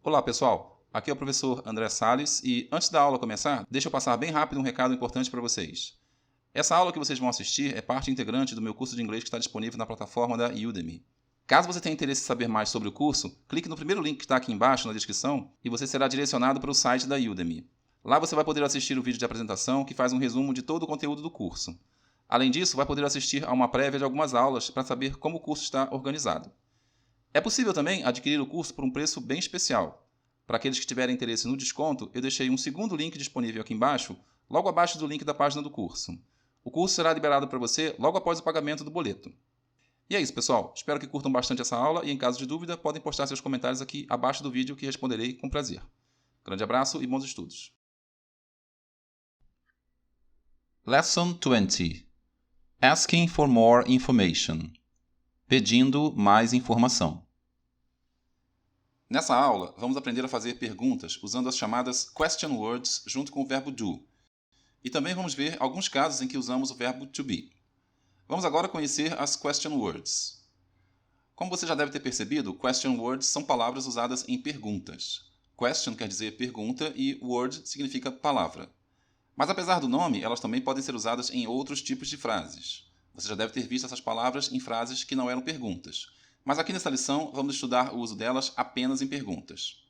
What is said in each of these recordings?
Olá pessoal, aqui é o professor André Salles e antes da aula começar, deixa eu passar bem rápido um recado importante para vocês. Essa aula que vocês vão assistir é parte integrante do meu curso de inglês que está disponível na plataforma da Udemy. Caso você tenha interesse em saber mais sobre o curso, clique no primeiro link que está aqui embaixo na descrição e você será direcionado para o site da Udemy. Lá você vai poder assistir o vídeo de apresentação que faz um resumo de todo o conteúdo do curso. Além disso, vai poder assistir a uma prévia de algumas aulas para saber como o curso está organizado. É possível também adquirir o curso por um preço bem especial. Para aqueles que tiverem interesse no desconto, eu deixei um segundo link disponível aqui embaixo, logo abaixo do link da página do curso. O curso será liberado para você logo após o pagamento do boleto. E é isso, pessoal. Espero que curtam bastante essa aula e, em caso de dúvida, podem postar seus comentários aqui abaixo do vídeo que responderei com prazer. Grande abraço e bons estudos. Lesson 20. Asking for more information. Pedindo mais informação. Nessa aula, vamos aprender a fazer perguntas usando as chamadas question words junto com o verbo do. E também vamos ver alguns casos em que usamos o verbo to be. Vamos agora conhecer as question words. Como você já deve ter percebido, question words são palavras usadas em perguntas. Question quer dizer pergunta e word significa palavra. Mas apesar do nome, elas também podem ser usadas em outros tipos de frases. Você já deve ter visto essas palavras em frases que não eram perguntas. Mas aqui nessa lição, vamos estudar o uso delas apenas em perguntas.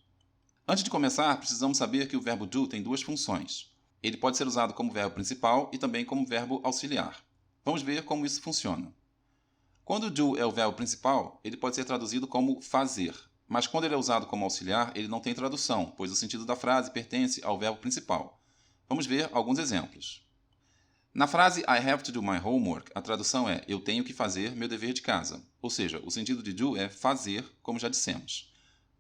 Antes de começar, precisamos saber que o verbo do tem duas funções. Ele pode ser usado como verbo principal e também como verbo auxiliar. Vamos ver como isso funciona. Quando o do é o verbo principal, ele pode ser traduzido como fazer. Mas quando ele é usado como auxiliar, ele não tem tradução, pois o sentido da frase pertence ao verbo principal. Vamos ver alguns exemplos. Na frase I have to do my homework, a tradução é eu tenho que fazer meu dever de casa. Ou seja, o sentido de do é fazer, como já dissemos.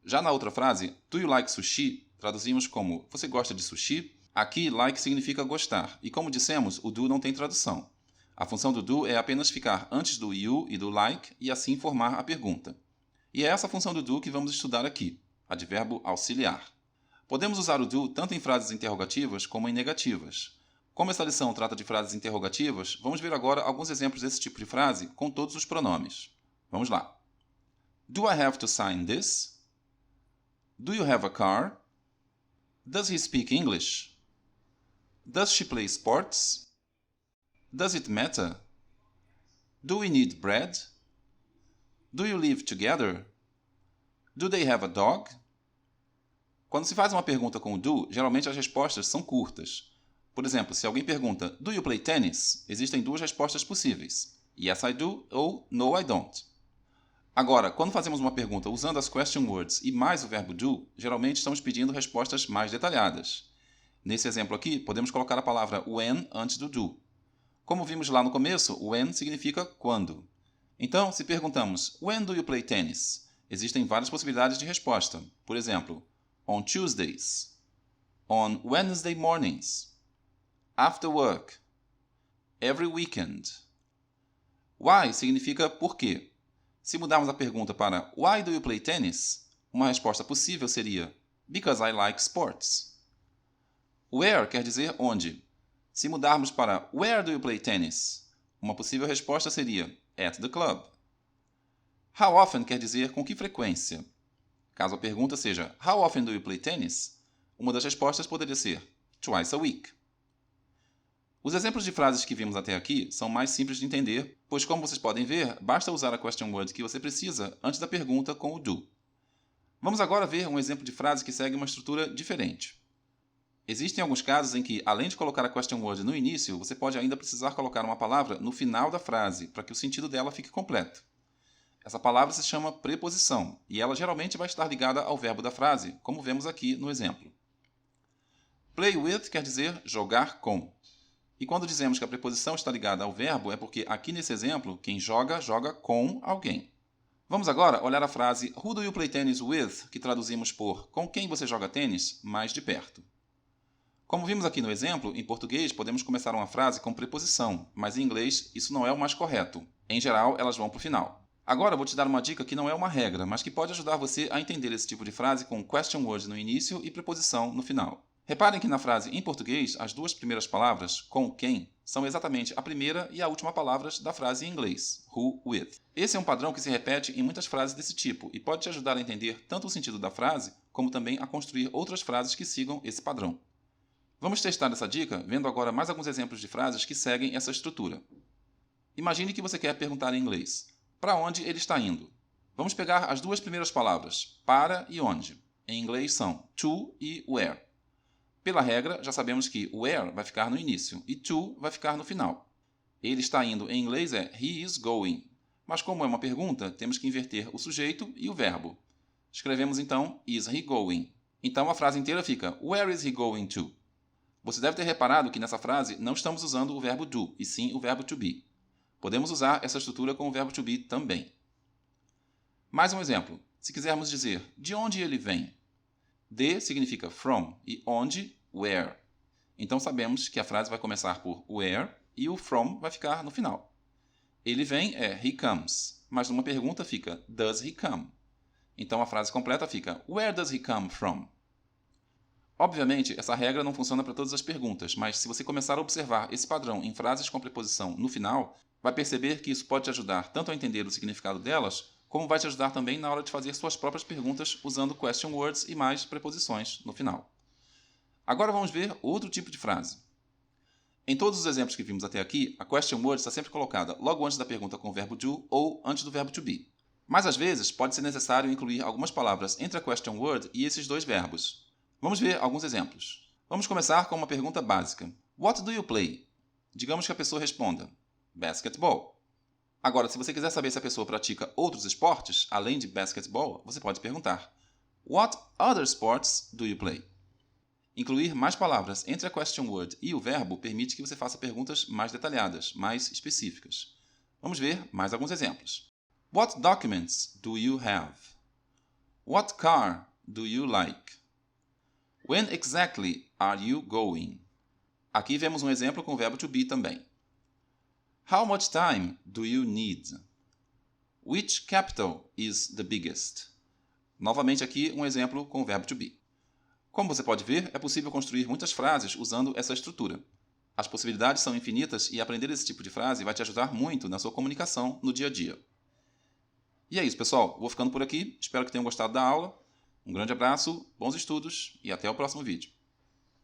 Já na outra frase, do you like sushi, traduzimos como você gosta de sushi? Aqui, like significa gostar, e como dissemos, o do não tem tradução. A função do do é apenas ficar antes do you e do like e assim formar a pergunta. E é essa função do do que vamos estudar aqui, advérbio auxiliar. Podemos usar o do tanto em frases interrogativas como em negativas. Como essa lição trata de frases interrogativas, vamos ver agora alguns exemplos desse tipo de frase com todos os pronomes. Vamos lá. Do I have to sign this? Do you have a car? Does he speak English? Does she play sports? Does it matter? Do we need bread? Do you live together? Do they have a dog? Quando se faz uma pergunta com o do, geralmente as respostas são curtas. Por exemplo, se alguém pergunta Do you play tennis? Existem duas respostas possíveis. Yes, I do ou No, I don't. Agora, quando fazemos uma pergunta usando as question words e mais o verbo do, geralmente estamos pedindo respostas mais detalhadas. Nesse exemplo aqui, podemos colocar a palavra when antes do do. Como vimos lá no começo, when significa quando. Então, se perguntamos When do you play tennis? Existem várias possibilidades de resposta. Por exemplo, On Tuesdays. On Wednesday mornings. After work. Every weekend. Why significa por quê. Se mudarmos a pergunta para Why do you play tennis? Uma resposta possível seria Because I like sports. Where quer dizer onde. Se mudarmos para Where do you play tennis? Uma possível resposta seria At the club. How often quer dizer com que frequência. Caso a pergunta seja How often do you play tennis? Uma das respostas poderia ser Twice a week. Os exemplos de frases que vimos até aqui são mais simples de entender, pois como vocês podem ver, basta usar a question word que você precisa antes da pergunta com o do. Vamos agora ver um exemplo de frase que segue uma estrutura diferente. Existem alguns casos em que, além de colocar a question word no início, você pode ainda precisar colocar uma palavra no final da frase, para que o sentido dela fique completo. Essa palavra se chama preposição, e ela geralmente vai estar ligada ao verbo da frase, como vemos aqui no exemplo. Play with quer dizer jogar com. E quando dizemos que a preposição está ligada ao verbo, é porque aqui nesse exemplo, quem joga, joga com alguém. Vamos agora olhar a frase Who do you play tennis with, que traduzimos por com quem você joga tênis, mais de perto. Como vimos aqui no exemplo, em português podemos começar uma frase com preposição, mas em inglês isso não é o mais correto. Em geral, elas vão para o final. Agora vou te dar uma dica que não é uma regra, mas que pode ajudar você a entender esse tipo de frase com question word no início e preposição no final. Reparem que na frase em português, as duas primeiras palavras, com quem, são exatamente a primeira e a última palavras da frase em inglês, who with. Esse é um padrão que se repete em muitas frases desse tipo e pode te ajudar a entender tanto o sentido da frase como também a construir outras frases que sigam esse padrão. Vamos testar essa dica vendo agora mais alguns exemplos de frases que seguem essa estrutura. Imagine que você quer perguntar em inglês: para onde ele está indo? Vamos pegar as duas primeiras palavras, para e onde. Em inglês são to e where. Pela regra, já sabemos que where vai ficar no início e to vai ficar no final. Ele está indo em inglês é he is going, mas como é uma pergunta, temos que inverter o sujeito e o verbo. Escrevemos então is he going. Então a frase inteira fica where is he going to? Você deve ter reparado que nessa frase não estamos usando o verbo do, e sim o verbo to be. Podemos usar essa estrutura com o verbo to be também. Mais um exemplo. Se quisermos dizer de onde ele vem, de significa from e onde, where. Então sabemos que a frase vai começar por where e o from vai ficar no final. Ele vem é he comes, mas numa pergunta fica does he come? Então a frase completa fica where does he come from? Obviamente, essa regra não funciona para todas as perguntas, mas se você começar a observar esse padrão em frases com preposição no final, vai perceber que isso pode te ajudar tanto a entender o significado delas, como vai te ajudar também na hora de fazer suas próprias perguntas usando question words e mais preposições no final. Agora vamos ver outro tipo de frase. Em todos os exemplos que vimos até aqui, a question word está sempre colocada logo antes da pergunta com o verbo do ou antes do verbo to be. Mas às vezes pode ser necessário incluir algumas palavras entre a question word e esses dois verbos. Vamos ver alguns exemplos. Vamos começar com uma pergunta básica. What do you play? Digamos que a pessoa responda basketball. Agora, se você quiser saber se a pessoa pratica outros esportes, além de basketball, você pode perguntar What other sports do you play? Incluir mais palavras entre a question word e o verbo permite que você faça perguntas mais detalhadas, mais específicas. Vamos ver mais alguns exemplos. What documents do you have? What car do you like? When exactly are you going? Aqui vemos um exemplo com o verbo to be também. How much time do you need? Which capital is the biggest? Novamente aqui um exemplo com o verbo to be. Como você pode ver, é possível construir muitas frases usando essa estrutura. As possibilidades são infinitas e aprender esse tipo de frase vai te ajudar muito na sua comunicação no dia a dia. E é isso, pessoal. Vou ficando por aqui. Espero que tenham gostado da aula. Um grande abraço, bons estudos e até o próximo vídeo.